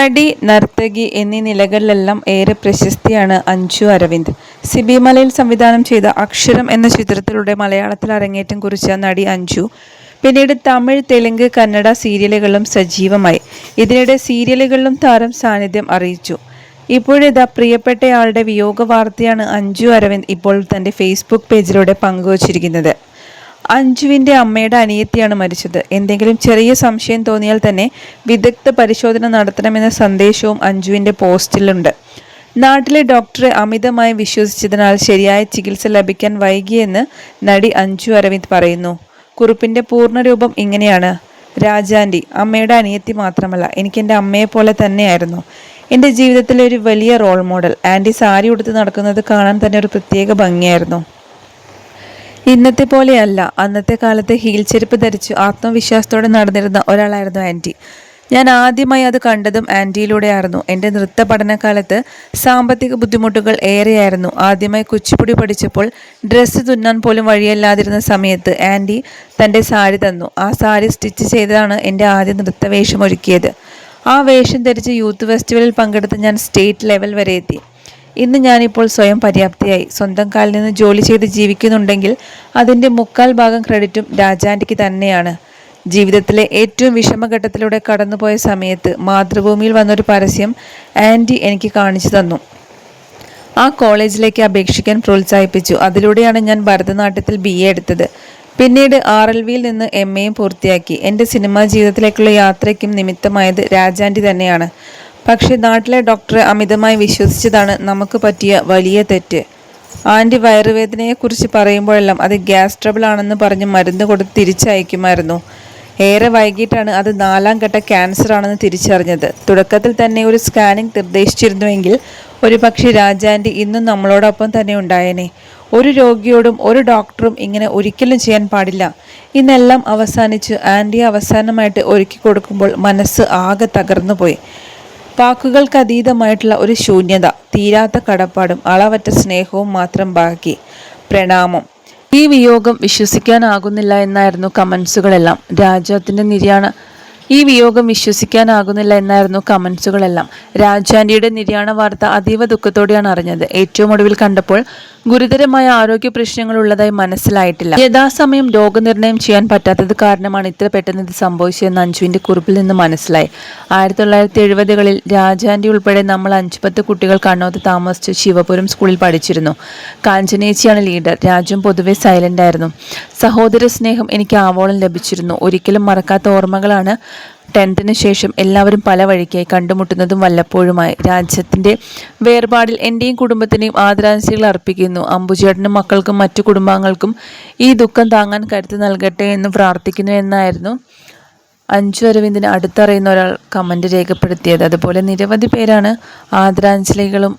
നടി, നർത്തകി എന്നീ നിലകളിലെല്ലാം ഏറെ പ്രശസ്തിയാണ് അഞ്ജു അരവിന്ദ്. സിബി മലയിൽ സംവിധാനം ചെയ്ത അക്ഷരം എന്ന ചിത്രത്തിലൂടെ മലയാളത്തിൽ അരങ്ങേറ്റം കുറിച്ച നടി അഞ്ജു പിന്നീട് തമിഴ്, തെലുങ്ക്, കന്നഡ സീരിയലുകളിലും സജീവമായി. ഇതിനിടെ സീരിയലുകളിലും താരം സാന്നിധ്യം അറിയിച്ചു. ഇപ്പോഴിതാ പ്രിയപ്പെട്ടയാളുടെ വിയോഗ വാർത്തയാണ് അഞ്ജു അരവിന്ദ് ഇപ്പോൾ തന്റെ ഫേസ്ബുക്ക് പേജിലൂടെ പങ്കുവച്ചിരിക്കുന്നത്. അഞ്ജുവിൻ്റെ അമ്മയുടെ അനിയത്തിയാണ് മരിച്ചത്. എന്തെങ്കിലും ചെറിയ സംശയം തോന്നിയാൽ തന്നെ വിദഗ്ധ പരിശോധന നടത്തണമെന്ന സന്ദേശവും അഞ്ജുവിൻ്റെ പോസ്റ്റിലുണ്ട്. നാട്ടിലെ ഡോക്ടറെ അമിതമായി വിശ്വസിച്ചതിനാൽ ശരിയായ ചികിത്സ ലഭിക്കാൻ വൈകിയെന്ന് നടി അഞ്ജു അരവിന്ദ് പറയുന്നു. കുറിപ്പിൻ്റെ പൂർണ്ണരൂപം ഇങ്ങനെയാണ്: രാജാൻറ്റി, അമ്മയുടെ അനിയത്തി മാത്രമല്ല, എനിക്ക് എൻ്റെ അമ്മയെപ്പോലെ തന്നെയായിരുന്നു. എൻ്റെ ജീവിതത്തിലെ ഒരു വലിയ റോൾ മോഡൽ. ആൻറ്റി സാരി ഉടുത്ത് നടക്കുന്നത് കാണാൻ തന്നെ ഒരു പ്രത്യേക ഭംഗിയായിരുന്നു. ഇന്നത്തെ പോലെയല്ല, അന്നത്തെ കാലത്ത് ഹീൽ ചെരുപ്പ് ധരിച്ച് ആത്മവിശ്വാസത്തോടെ നടന്നിരുന്ന ഒരാളായിരുന്നു ആൻറ്റി. ഞാൻ ആദ്യമായി അത് കണ്ടതും ആൻറ്റിയിലൂടെയായിരുന്നു. എൻ്റെ നൃത്ത പഠനകാലത്ത് സാമ്പത്തിക ബുദ്ധിമുട്ടുകൾ ഏറെയായിരുന്നു. ആദ്യമായി കുച്ചിപ്പുടി പഠിച്ചപ്പോൾ ഡ്രസ്സ് തുന്നാൻ പോലും വഴിയല്ലാതിരുന്ന സമയത്ത് ആൻറ്റി തൻ്റെ സാരി തന്നു. ആ സാരി സ്റ്റിച്ച് ചെയ്താണ് എൻ്റെ ആദ്യ നൃത്തവേഷം ഒരുക്കിയത്. ആ വേഷം ധരിച്ച് യൂത്ത് ഫെസ്റ്റിവലിൽ പങ്കെടുത്ത് ഞാൻ സ്റ്റേറ്റ് ലെവൽ വരെ എത്തി. ഇന്ന് ഞാനിപ്പോൾ സ്വയം പര്യാപ്തയായി സ്വന്തം കാലിൽ നിന്ന് ജോലി ചെയ്ത് ജീവിക്കുന്നുണ്ടെങ്കിൽ അതിൻ്റെ 3/4 ഭാഗം ക്രെഡിറ്റും രാജാൻറ്റിക്ക് തന്നെയാണ്. ജീവിതത്തിലെ ഏറ്റവും വിഷമഘട്ടത്തിലൂടെ കടന്നുപോയ സമയത്ത് മാതൃഭൂമിയിൽ വന്നൊരു പരസ്യം ആൻറ്റി എനിക്ക് കാണിച്ചു തന്നു. ആ കോളേജിലേക്ക് അപേക്ഷിക്കാൻ പ്രോത്സാഹിപ്പിച്ചു. അതിലൂടെയാണ് ഞാൻ ഭരതനാട്യത്തിൽ BA എടുത്തത്. പിന്നീട് RLVയിൽ നിന്ന് MAയും പൂർത്തിയാക്കി. എൻ്റെ സിനിമാ ജീവിതത്തിലേക്കുള്ള യാത്രയ്ക്കും നിമിത്തമായത് രാജാൻറ്റി തന്നെയാണ്. പക്ഷേ നാട്ടിലെ ഡോക്ടറെ അമിതമായി വിശ്വസിച്ചതാണ് നമുക്ക് പറ്റിയ വലിയ തെറ്റ്. ആൻറ്റി വയറുവേദനയെക്കുറിച്ച് പറയുമ്പോഴെല്ലാം അത് ഗ്യാസ് ട്രബിൾ ആണെന്ന് പറഞ്ഞ് മരുന്ന് കൊടുത്ത് തിരിച്ചയക്കുമായിരുന്നു. ഏറെ വൈകിട്ടാണ് അത് 4ാം ഘട്ട ക്യാൻസർ ആണെന്ന് തിരിച്ചറിഞ്ഞത്. തുടക്കത്തിൽ തന്നെ ഒരു സ്കാനിങ് നിർദ്ദേശിച്ചിരുന്നുവെങ്കിൽ ഒരു പക്ഷേ രാജാൻറ്റി ഇന്നും നമ്മളോടൊപ്പം തന്നെ ഉണ്ടായേനെ. ഒരു രോഗിയോടും ഒരു ഡോക്ടറും ഇങ്ങനെ ഒരിക്കലും ചെയ്യാൻ പാടില്ല. ഇന്നെല്ലാം അവസാനിച്ച് ആൻറ്റിയെ അവസാനമായിട്ട് ഒരുക്കി കൊടുക്കുമ്പോൾ മനസ്സ് ആകെ തകർന്നുപോയി. വാക്കുകൾക്ക് അതീതമായിട്ടുള്ള ഒരു ശൂന്യത, തീരാത്ത കടപ്പാടും അളവറ്റ സ്നേഹവും മാത്രം ബാക്കി. പ്രണാമം. ഈ വിയോഗം വിശ്വസിക്കാനാകുന്നില്ല എന്നായിരുന്നു കമൻസുകളെല്ലാം. രാജാൻറ്റിയുടെ നിര്യാണ വാർത്ത അതീവ ദുഃഖത്തോടെയാണ് അറിഞ്ഞത്. ഏറ്റവും ഒടുവിൽ കണ്ടപ്പോൾ ഗുരുതരമായ ആരോഗ്യ പ്രശ്നങ്ങൾ ഉള്ളതായി മനസ്സിലായിട്ടില്ല. യഥാസമയം രോഗനിർണയം ചെയ്യാൻ പറ്റാത്തത് കാരണമാണ് ഇത്ര പെട്ടെന്ന് ഇത് സംഭവിച്ചതെന്ന് അഞ്ജുവിൻ്റെ കുറിപ്പിൽ നിന്ന് മനസ്സിലായി. 1970കളിൽ രാജാൻറ്റി ഉൾപ്പെടെ നമ്മൾ 5-10 കുട്ടികൾ കണ്ണോത്ത് താമസിച്ച് ശിവപുരം സ്കൂളിൽ പഠിച്ചിരുന്നു. കാഞ്ചനേച്ചിയാണ് ലീഡർ. രാജുവും പൊതുവെ സൈലന്റ് ആയിരുന്നു. സഹോദര സ്നേഹം എനിക്ക് ആവോളം ലഭിച്ചിരുന്നു. ഒരിക്കലും മറക്കാത്ത ഓർമ്മകളാണ്. 10th ശേഷം എല്ലാവരും പല വഴിക്കായി, കണ്ടുമുട്ടുന്നതും വല്ലപ്പോഴുമായി. രാജ്യത്തിൻ്റെ വേർപാടിൽ എൻ്റെയും കുടുംബത്തിൻ്റെയും ആദരാഞ്ജലികൾ അർപ്പിക്കുന്നു. അമ്പുചേട്ടനും മക്കൾക്കും മറ്റു കുടുംബാംഗങ്ങൾക്കും ഈ ദുഃഖം താങ്ങാൻ കരുത്ത് നൽകട്ടെ എന്ന് പ്രാർത്ഥിക്കുന്നു എന്നായിരുന്നു അഞ്ജു അരവിന്ദിനെ അടുത്തറിയുന്ന ഒരാൾ കമൻറ്റ് രേഖപ്പെടുത്തിയത്. അതുപോലെ നിരവധി പേരാണ് ആദരാഞ്ജലികളും